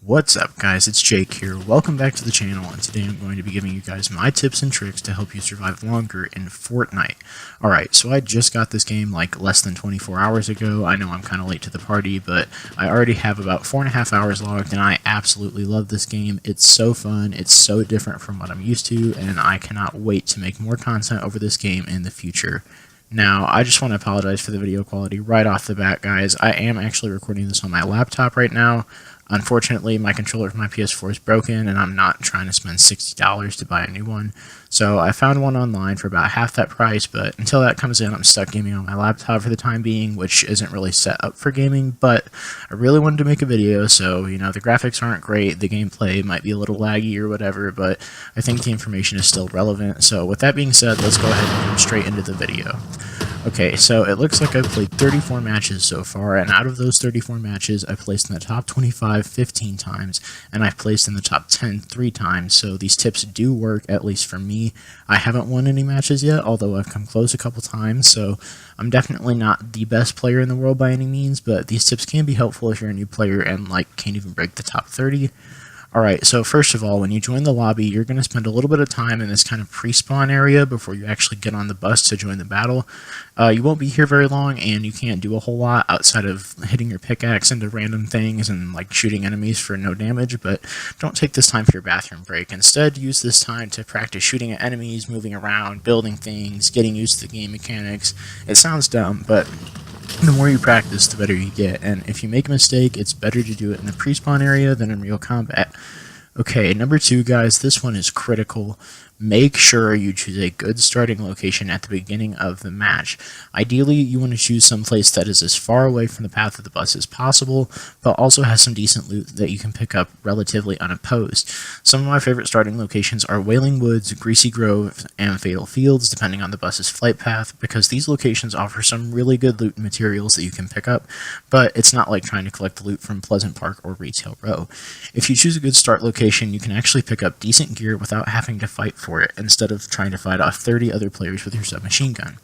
What's up guys, it's Jake here. Welcome back to the channel, and today I'm going to be giving you guys my tips and tricks to help you survive longer in Fortnite. Alright, so I just got this game like less than 24 hours ago. I know I'm kind of late to the party, but I already have about 4.5 hours logged, and I absolutely love this game. It's so fun, it's so different from what I'm used to, and I cannot wait to make more content over this game in the future. Now, I just want to apologize for the video quality right off the bat, guys. I am actually recording this on my laptop right now. Unfortunately, my controller for my PS4 is broken, and I'm not trying to spend $60 to buy a new one. So I found one online for about half that price, but until that comes in, I'm stuck gaming on my laptop for the time being, which isn't really set up for gaming, but I really wanted to make a video, so, the graphics aren't great, the gameplay might be a little laggy or whatever, but I think the information is still relevant. So with that being said, let's go ahead and get straight into the video. Okay, so it looks like I've played 34 matches so far, and out of those 34 matches, I've placed in the top 25 15 times, and I've placed in the top 10 3 times, so these tips do work, at least for me. I haven't won any matches yet, although I've come close a couple times, so I'm definitely not the best player in the world by any means, but these tips can be helpful if you're a new player and, can't even break the top 30. Alright, so first of all, when you join the lobby, you're going to spend a little bit of time in this kind of pre-spawn area before you actually get on the bus to join the battle. You won't be here very long, and you can't do a whole lot outside of hitting your pickaxe into random things and shooting enemies for no damage, but don't take this time for your bathroom break. Instead, use this time to practice shooting at enemies, moving around, building things, getting used to the game mechanics. It sounds dumb, but the more you practice, the better you get, and if you make a mistake, it's better to do it in the pre-spawn area than in real combat. Okay, number 2, guys, this one is critical. Make sure you choose a good starting location at the beginning of the match. Ideally, you want to choose some place that is as far away from the path of the bus as possible, but also has some decent loot that you can pick up relatively unopposed. Some of my favorite starting locations are Wailing Woods, Greasy Grove, and Fatal Fields, depending on the bus's flight path, because these locations offer some really good loot and materials that you can pick up, but it's not like trying to collect the loot from Pleasant Park or Retail Row. If you choose a good start location, you can actually pick up decent gear without having to fight for it, instead of trying to fight off 30 other players with your submachine gun.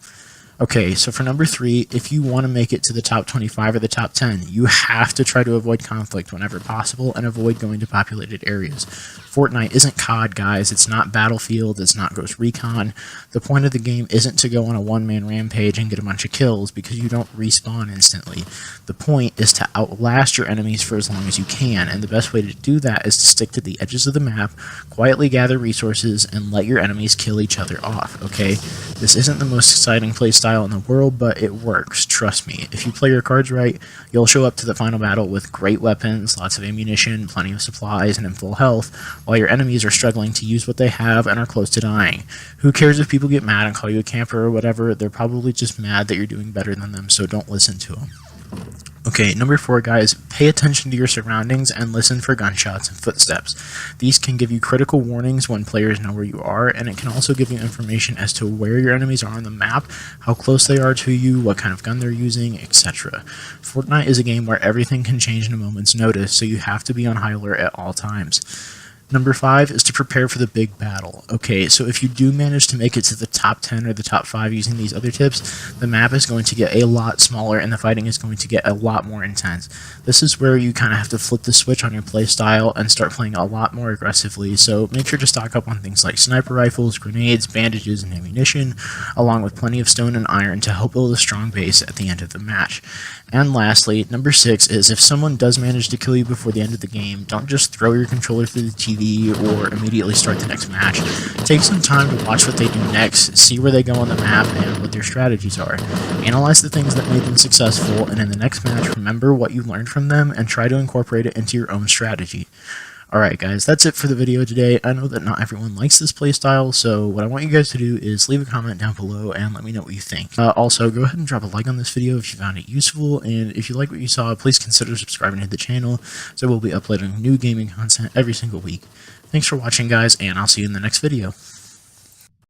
Okay, so for number 3, if you want to make it to the top 25 or the top 10, you have to try to avoid conflict whenever possible and avoid going to populated areas. Fortnite isn't COD, guys. It's not Battlefield. It's not Ghost Recon. The point of the game isn't to go on a one-man rampage and get a bunch of kills because you don't respawn instantly. The point is to outlast your enemies for as long as you can, and the best way to do that is to stick to the edges of the map, quietly gather resources, and let your enemies kill each other off, okay? This isn't the most exciting playstyle in the world, but it works, trust me. If you play your cards right, you'll show up to the final battle with great weapons, lots of ammunition, plenty of supplies, and in full health, while your enemies are struggling to use what they have and are close to dying. Who cares if people get mad and call you a camper or whatever? They're probably just mad that you're doing better than them, so don't listen to them. Okay, number 4, guys, pay attention to your surroundings and listen for gunshots and footsteps. These can give you critical warnings when players know where you are, and it can also give you information as to where your enemies are on the map, how close they are to you, what kind of gun they're using, etc. Fortnite is a game where everything can change in a moment's notice, so you have to be on high alert at all times. Number 5 is to prepare for the big battle. Okay, so if you do manage to make it to the top 10 or the top 5 using these other tips, the map is going to get a lot smaller and the fighting is going to get a lot more intense. This is where you kind of have to flip the switch on your playstyle and start playing a lot more aggressively, so make sure to stock up on things like sniper rifles, grenades, bandages, and ammunition, along with plenty of stone and iron to help build a strong base at the end of the match. And lastly, number 6 is if someone does manage to kill you before the end of the game, don't just throw your controller through the TV or immediately start the next match. Take some time to watch what they do next, see where they go on the map, and what their strategies are. Analyze the things that made them successful, and in the next match, remember what you learned from them and try to incorporate it into your own strategy. Alright guys, that's it for the video today. I know that not everyone likes this playstyle, so what I want you guys to do is leave a comment down below and let me know what you think. Also, go ahead and drop a like on this video if you found it useful, and if you like what you saw, please consider subscribing to the channel, so we'll be uploading new gaming content every single week. Thanks for watching guys, and I'll see you in the next video.